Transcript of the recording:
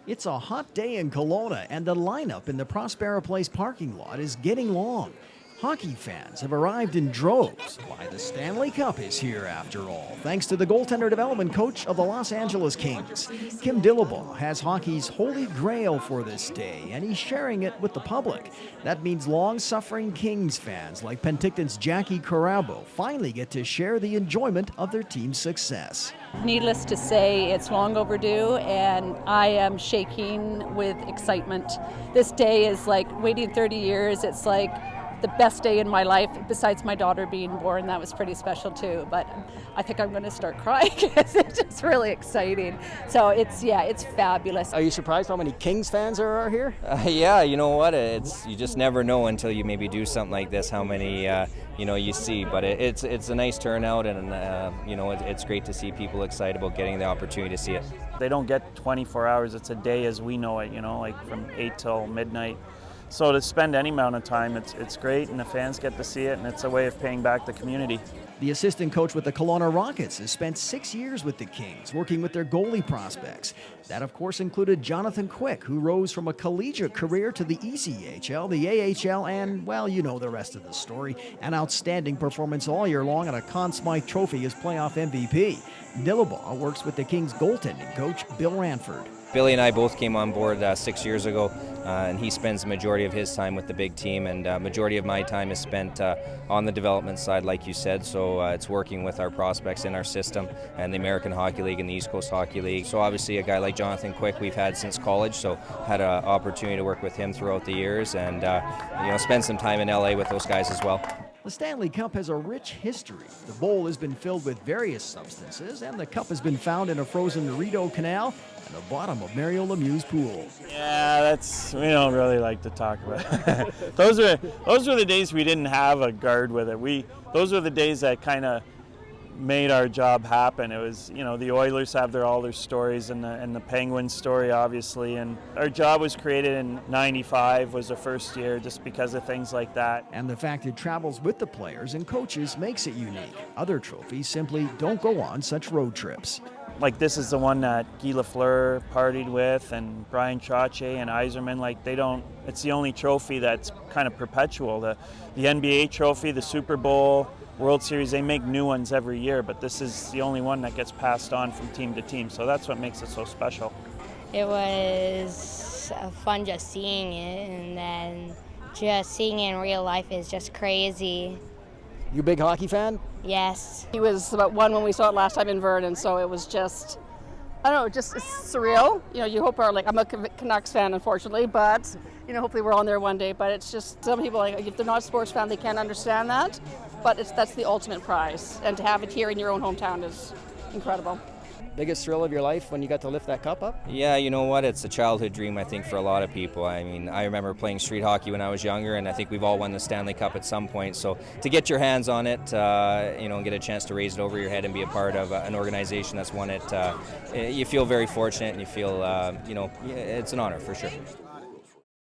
It's a hot day in Kelowna, and the lineup in the Prospera Place parking lot is getting long. Hockey fans have arrived in droves. Why, the Stanley Cup is here after all, thanks to the goaltender development coach of the Los Angeles Kings. Kim Dillabaugh has hockey's holy grail for this day, and he's sharing it with the public. That means long-suffering Kings fans like Penticton's Jackie Carabo finally get to share the enjoyment of their team's success. Needless to say, it's long overdue, and I am shaking with excitement. This day is like waiting 30 years. It's like the best day in my life, besides my daughter being born. That was pretty special too, but I think I'm going to start crying because it's just really exciting. So it's fabulous. Are you surprised how many Kings fans there are here? Yeah, you know what? You just never know until you maybe do something like this how many you see. But it's a nice turnout, and it's great to see people excited about getting the opportunity to see it. They don't get 24 hours. It's a day as we know it. Like from 8 till midnight. So to spend any amount of time, it's great, and the fans get to see it, and it's a way of paying back the community. The assistant coach with the Kelowna Rockets has spent 6 years with the Kings, working with their goalie prospects. That, of course, included Jonathan Quick, who rose from a collegiate career to the ECHL, the AHL, and, well, you know the rest of the story. An outstanding performance all year long and a Conn Smythe Trophy as playoff MVP. Dillabaugh works with the Kings goaltending coach, Bill Ranford. Billy and I both came on board 6 years ago, and he spends the majority of his time with the big team, and majority of my time is spent on the development side, like you said. So it's working with our prospects in our system and the American Hockey League and the East Coast Hockey League. So obviously a guy like Jonathan Quick we've had since college, so had an opportunity to work with him throughout the years, and spend some time in LA with those guys as well. The Stanley Cup has a rich history. The bowl has been filled with various substances, and the cup has been found in a frozen Rideau Canal and the bottom of Mario Lemieux's pool. Yeah, we don't really like to talk about it. Those were the days we didn't have a guard with it. Those were the days that kind of made our job happen. It was, the Oilers have all their stories, and the Penguins story, obviously. And our job was created in '95, was the first year, just because of things like that. And the fact it travels with the players and coaches makes it unique. Other trophies simply don't go on such road trips. Like this is the one that Guy Lafleur partied with, and Brian Chache and Yzerman. It's the only trophy that's kind of perpetual. The NBA trophy, the Super Bowl, World Series, they make new ones every year, but this is the only one that gets passed on from team to team. So that's what makes it so special. It was fun just seeing it, and then just seeing it in real life is just crazy. You a big hockey fan? Yes. He was about one when we saw it last time in Vernon, so it was just, I don't know, it's surreal. You hope I'm a Canucks fan, unfortunately, but hopefully we're on there one day. But it's just, some people, if they're not a sports fan, they can't understand that. But that's the ultimate prize, and to have it here in your own hometown is incredible. Biggest thrill of your life when you got to lift that cup up? Yeah, you know what? It's a childhood dream, I think, for a lot of people. I mean, I remember playing street hockey when I was younger, and I think we've all won the Stanley Cup at some point. So to get your hands on it, and get a chance to raise it over your head and be a part of an organization that's won it, you feel very fortunate, and you feel, it's an honor for sure.